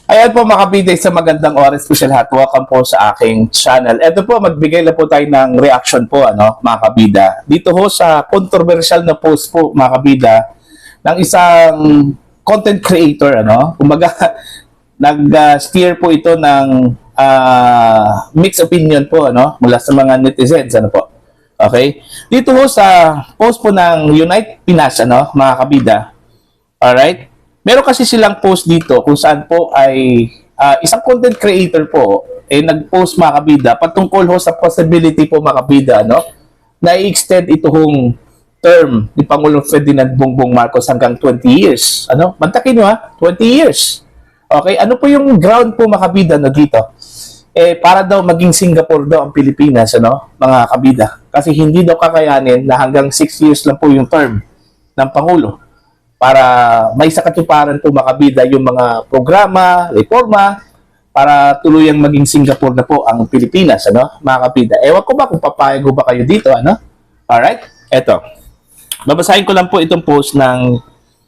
Ayan po mga kabida, sa magandang oras po sa lahat. Welcome po sa aking channel. Ito po, magbigay lang po tayo ng reaction po, mga kabida. Dito ho sa controversial na post po, mga kabida, ng isang content creator, Kumbaga, nag-steer po ito ng mixed opinion po, mula sa mga netizens, po. Okay? Dito ho sa post po ng Unite Pinas, mga kabida. Alright? Meron kasi silang post dito kung saan po ay isang content creator po nag-post mga kabida patungkol ho sa possibility po mga kabida na i-extend ito hong term ni Pangulong Ferdinand Bongbong Marcos hanggang 20 years. Mantakin nyo 20 years. Okay, ano po yung ground po mga kabida dito? Para daw maging Singapore daw ang Pilipinas, mga kabida. Kasi hindi daw kakayanin na hanggang 6 years lang po yung term ng Pangulo para may sakatuparan po makabida yung mga programa, reforma, para tuluyang maging Singapore na po ang Pilipinas, mga kabida. Ewan ko ba kung papayag ba kayo dito, Alright? Eto. Babasahin ko lang po itong post ng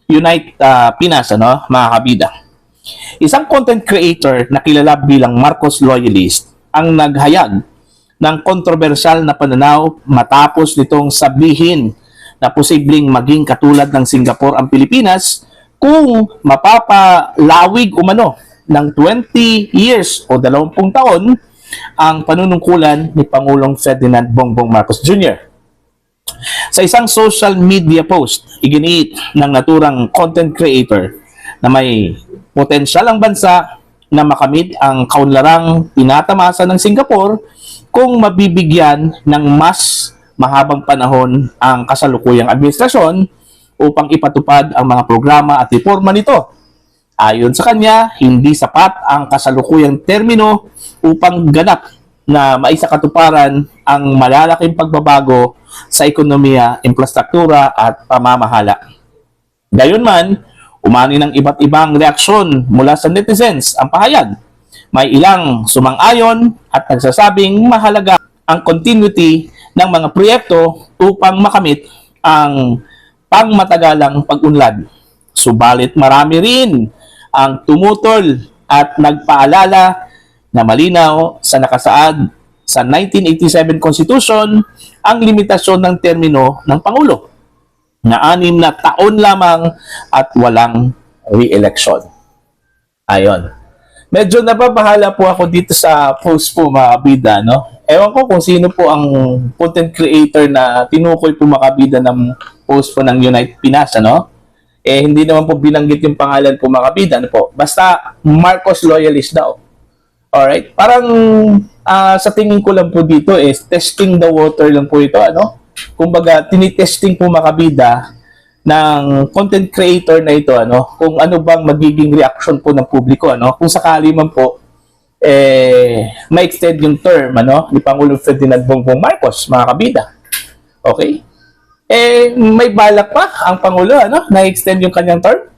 Unite Pinas, mga kabida. Isang content creator na kilala bilang Marcos Loyalist ang naghayag ng kontrobersyal na pananaw matapos nitong sabihin na posibleng maging katulad ng Singapore ang Pilipinas kung mapapalawig umano ng 20 years o 20 taon ang panunungkulan ni Pangulong Ferdinand Bongbong Marcos Jr. Sa isang social media post, iginiit ng naturang content creator na may potensyal ang bansa na makamit ang kaunlarang tinatamasa ng Singapore kung mabibigyan ng mas mahabang panahon ang kasalukuyang administrasyon upang ipatupad ang mga programa at reforma nito. Ayon sa kanya, hindi sapat ang kasalukuyang termino upang ganap na maisakatuparan ang malalaking pagbabago sa ekonomiya, infrastruktura at pamamahala. Gayunman, umani ng iba't ibang reaksyon mula sa netizens ang pahayag. May ilang sumang-ayon at nagsasabing mahalaga ang continuity ng mga proyekto upang makamit ang pangmatagalang pag-unlad. Subalit marami rin ang tumutol at nagpaalala na malinaw sa nakasaad sa 1987 Constitution ang limitasyon ng termino ng Pangulo na 6 na taon lamang at walang re-election. Ayon. Medyo nababahala po ako dito sa post po mga kabida, Ewan ko kung sino po ang content creator na tinukoy po makabida ng post po ng Unite Pinas, hindi naman po binanggit yung pangalan po makabida, po. Basta Marcos Loyalist daw. Alright? Parang sa tingin ko lang po dito is testing the water lang po ito, Kumbaga, tinitesting po makabida ng content creator na ito, kung ano bang magiging reaction po ng publiko, kung sakali man po ma-extend yung term ni Pangulong Ferdinand Bongbong Marcos, mga kabida. Okay? May balak pa ang Pangulo na-extend yung kanyang term?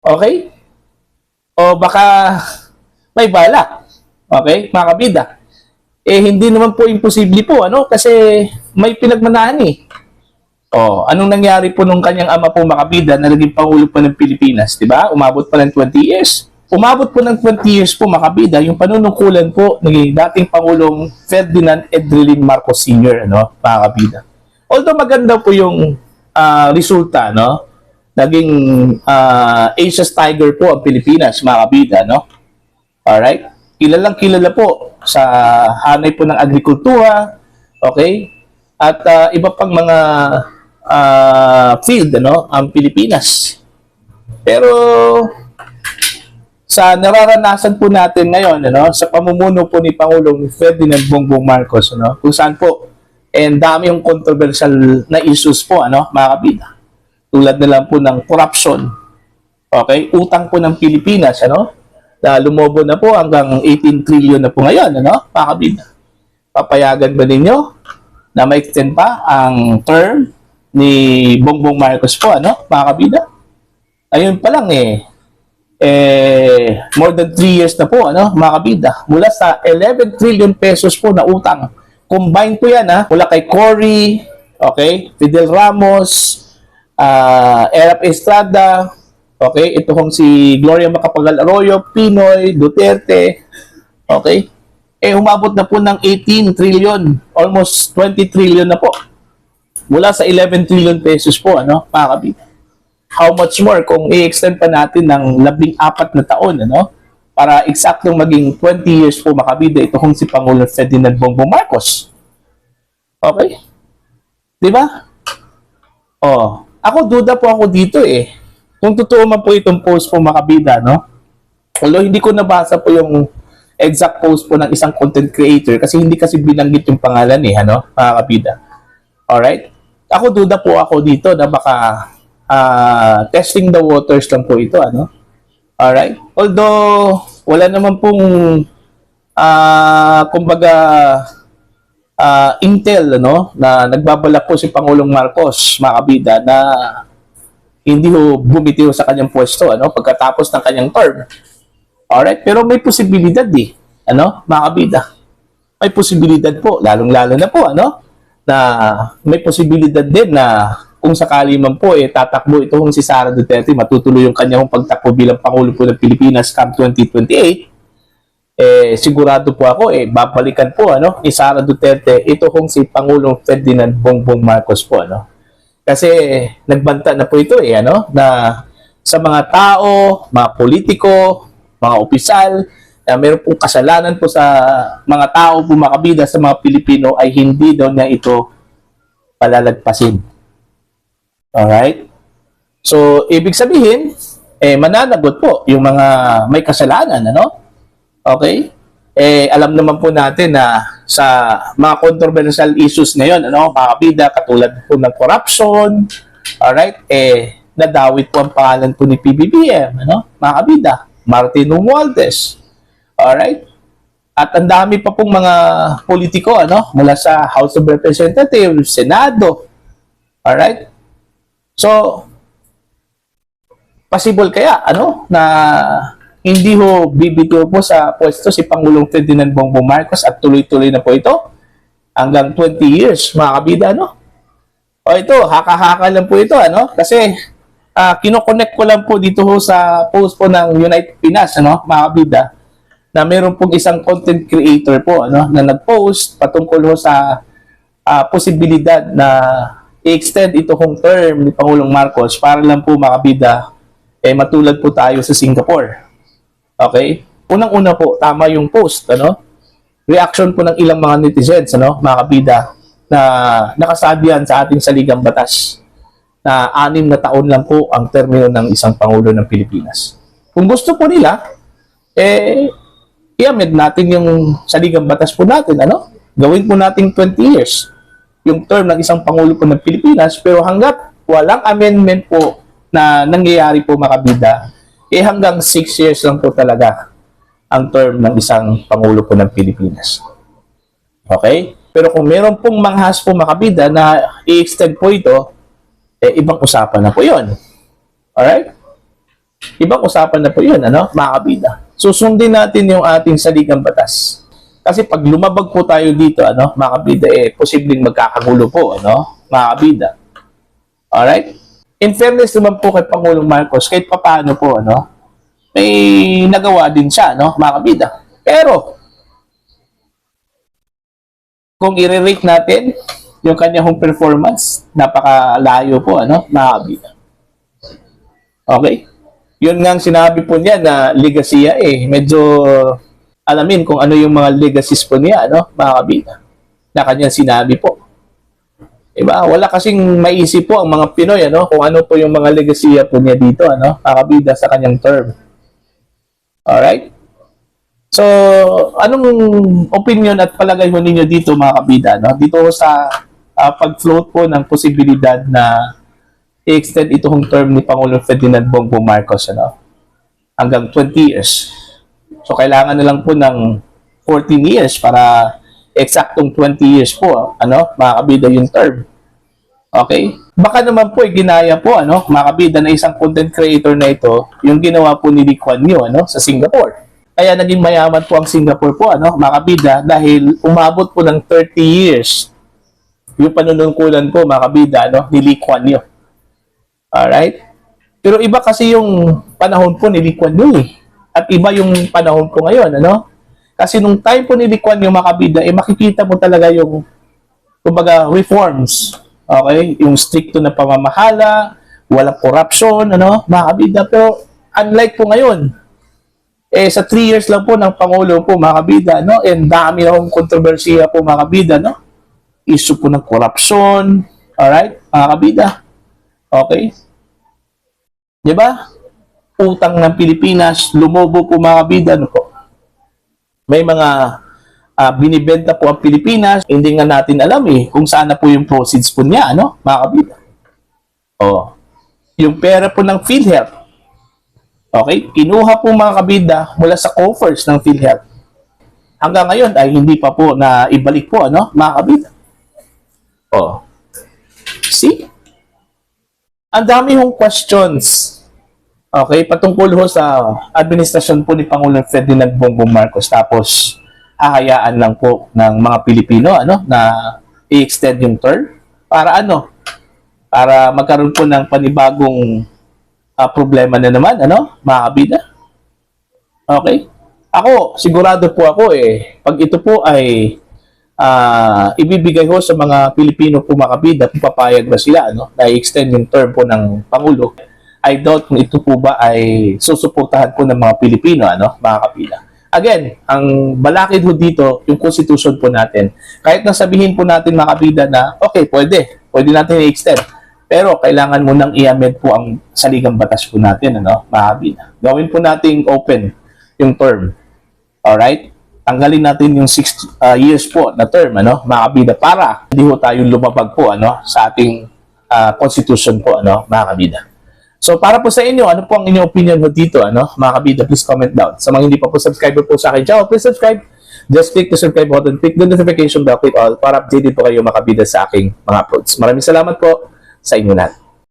Okay? O baka may balak. Okay? Mga kabida. Hindi naman po imposible po, kasi may pinagmanahan anong nangyari po nung kanyang ama po makabida na naging Pangulo po ng Pilipinas, di ba? Umabot pa ng 20 years. Umabot po ng 20 years po makabida yung panunungkulan po ng dating Pangulong Ferdinand Edrilin Marcos Sr., makabida. Although maganda po yung resulta, naging Asia's Tiger po ang Pilipinas, makabida, Alright? Kilalang kilala po sa hanay po ng agrikultura, okay? At iba pang mga field, ang Pilipinas. Pero sa nararanasan po natin ngayon, sa pamumuno po ni Pangulong Ferdinand Bongbong Marcos, kung saan po, dami yung controversial na issues po, mga kabida. Tulad na lang po ng corruption, okay? Utang po ng Pilipinas, na lumobo na po hanggang 18 trillion na po ngayon, mga kabida. Papayagan ba ninyo na ma-extend pa ang term ni Bongbong Marcos po, mga kabida? Ayun pa lang more than 3 years na po, mga kabida. Mula sa 11 trillion pesos po na utang. Combine po yan, mula kay Cory, okay, Fidel Ramos, Erap Estrada, Okay? Ito hong si Gloria Macapagal Arroyo, Pinoy, Duterte. Okay? Umabot na po ng 18 trillion, almost 20 trillion na po. Mula sa 11 trillion pesos po, ano, mga kabida. How much more kung i-extend pa natin ng 14 na taon, ano, para eksaktong maging 20 years po, mga kabida, ito kung si Pangulong Ferdinand Bongbong Marcos. Okay? Di ba? Oh, ako duda po ako dito eh. Kung totoo man po itong post po, mga kabida, no? Although hindi ko nabasa po yung exact post po ng isang content creator kasi hindi kasi binanggit yung pangalan eh, ano, mga kabida. Alright? Ako duda po ako dito na baka testing the waters lang po ito, ano? Alright? Although, wala naman pong kumbaga intel, ano, na nagbabala po si Pangulong Marcos, mga kabida, na hindi ho bumitiw sa kanyang pwesto, ano, pagkatapos ng kanyang term. Alright? Pero may posibilidad eh, ano, mga kabida. May posibilidad po, lalong-lalo na po, ano, na may posibilidad din na kung sakali man po tatakbo ito kung si Sara Duterte, matutuloy yung kanyang pagtakbo bilang Pangulo po ng Pilipinas come 2028, sigurado po ako babalikan po, ano, ni Sara Duterte ito kung si Pangulong Ferdinand Bongbong Marcos po, ano. Kasi nagbanta na po ito ano, na sa mga tao, mga politiko, mga opisyal, na meron pong kasalanan po sa mga tao po, mga kabida, sa mga Pilipino ay hindi daw niya ito palalagpasin. Alright? So, ibig sabihin, mananagot po yung mga may kasalanan, ano? Okay? Alam naman po natin na sa mga controversial issues ngayon, ano, mga kabida, katulad po ng corruption, alright? Nadawit po ang pangalan po ni PBBM, ano? Mga kabida, Martin Romualdez. Alright? At ang dami pa pong mga politiko, ano, mula sa House of Representatives, Senado. Alright? So, possible kaya, ano, na hindi ho bibito po sa pwesto si Pangulong Ferdinand Bongbong Marcos at tuloy-tuloy na po ito hanggang 20 years, mga kabida, ano? O ito, haka-haka lang po ito, ano? Kasi kinoconnect ko lang po dito ho sa post po ng Unite Pinas, ano, mga kabida, na meron pong isang content creator po, ano, na nag-post patungkol ho sa posibilidad na i-extend ito kong term ni Pangulong Marcos para lang po, mga kabida, matulad po tayo sa Singapore. Okay? Unang-una po, tama yung post, ano? Reaction po ng ilang mga netizens, ano, mga kabida, na nakasabihan sa ating saligang batas na 6 na taon lang po ang termino ng isang Pangulo ng Pilipinas. Kung gusto po nila, i-amend natin yung saligang batas po natin, ano? Gawin po natin 20 years yung term ng isang Pangulo po ng Pilipinas, pero hanggat walang amendment po na nangyayari po, mga kabida, hanggang 6 years lang po talaga ang term ng isang Pangulo po ng Pilipinas. Okay? Pero kung meron pong manghas po, mga kabida, na i-extend po ito, ibang usapan na po yun. Alright? Ibang usapan na po yun, ano, mga kabida. Susundin natin yung ating saligang batas. Kasi pag lumabag po tayo dito, ano, mga kabida, posibleng magkakagulo po, ano, mga kabida. Alright? In fairness naman po kay Pangulong Marcos, kahit papaano po, ano, may nagawa din siya, no, mga kabida. Pero, kung i-rate natin yung kanyang performance, napakalayo po, ano, mga kabida. Okay? Yun nga ang sinabi po niya na legacy medyo alamin kung ano yung mga legacies po niya, ano, mga kabida, na kanyang sinabi po. Diba? Wala kasing maisip po ang mga Pinoy, ano, kung ano po yung mga legacy po niya dito, ano, mga kabida, sa kanyang term. Alright? So, anong opinion at palagay mo ninyo dito, mga kabida, no? Dito sa pag-float po ng posibilidad na i-extend itong term ni Pangulong Ferdinand Bongbong Marcos, ano, hanggang 20 years. So, kailangan na lang po ng 14 years para eksaktong 20 years po, ano, mga kabida, yung term. Okay? Baka naman po, ginaya po, ano, mga kabida, na isang content creator na ito, yung ginawa po ni Lee Kuan Yew, ano, sa Singapore. Kaya naging mayaman po ang Singapore po, ano, mga kabida, dahil umabot po ng 30 years yung panunungkulan po, mga kabida, ano, ni Lee Kuan Yew. Alright? Pero iba kasi yung panahon po ni Lee Kuan Yew eh. At iba yung panahon po ngayon, ano? Kasi nung time po ni Lee Kuan Yew, mga kabida, eh makikita mo talaga yung, kumbaga, reforms. Okay? Yung stricto na pamamahala, walang corruption, ano? Mga kabida. Pero unlike po ngayon, eh sa 3 years lang po ng Pangulo po, mga kabida, no? And dami na akong kontrobersiya po, mga kabida, no? Issue po ng corruption, alright? Mga kabida. Okay? Di ba? Utang ng Pilipinas, lumobo po, mga kabida, no po? May mga binibenta po ang Pilipinas, hindi nga natin alam eh kung saan na po yung proceeds po niya, ano, mga kabida. O, yung pera po ng PhilHealth, okay, kinuha po, mga kabida, mula sa coffers ng PhilHealth. Hanggang ngayon ay hindi pa po na ibalik po, ano, mga kabida. O, see? Ang dami hong questions, okay, patungkol ho sa administrasyon po ni Pangulong Ferdinand Bongbong Marcos. Tapos, hahayaan lang po ng mga Pilipino, ano, na i-extend yung term. Para ano? Para magkaroon po ng panibagong problema na naman, ano, mga kabida. Okay? Ako, sigurado po ako eh, pag ito po ay ibibigay ho sa mga Pilipino po, mga kabida, kung papayag ba sila, ano, na i-extend yung term po ng Pangulo, I doubt kung ito po ba ay susuportahan po ng mga Pilipino, ano, mga kabida. Again, ang balakid ho dito, yung constitution po natin, kahit nasabihin po natin, mga kabida, na okay, pwede natin i-extend. Pero kailangan mo nang i-amend po ang saligang batas po natin, ano, mga kabida. Gawin po nating open yung term. Alright? Tanggalin natin yung 6 years po na term, ano, mga kabida, para hindi ho tayo lumabag po, ano, sa ating constitution po, ano, mga kabida. So, para po sa inyo, ano po ang inyong opinion ho dito, ano, mga kabida, please comment down. Sa mga hindi pa po subscriber po sa akin channel, please subscribe. Just click the subscribe button, click the notification bell, click all, para updated po kayo, mga kabida, sa aking mga uploads. Maraming salamat po sa inyo lahat.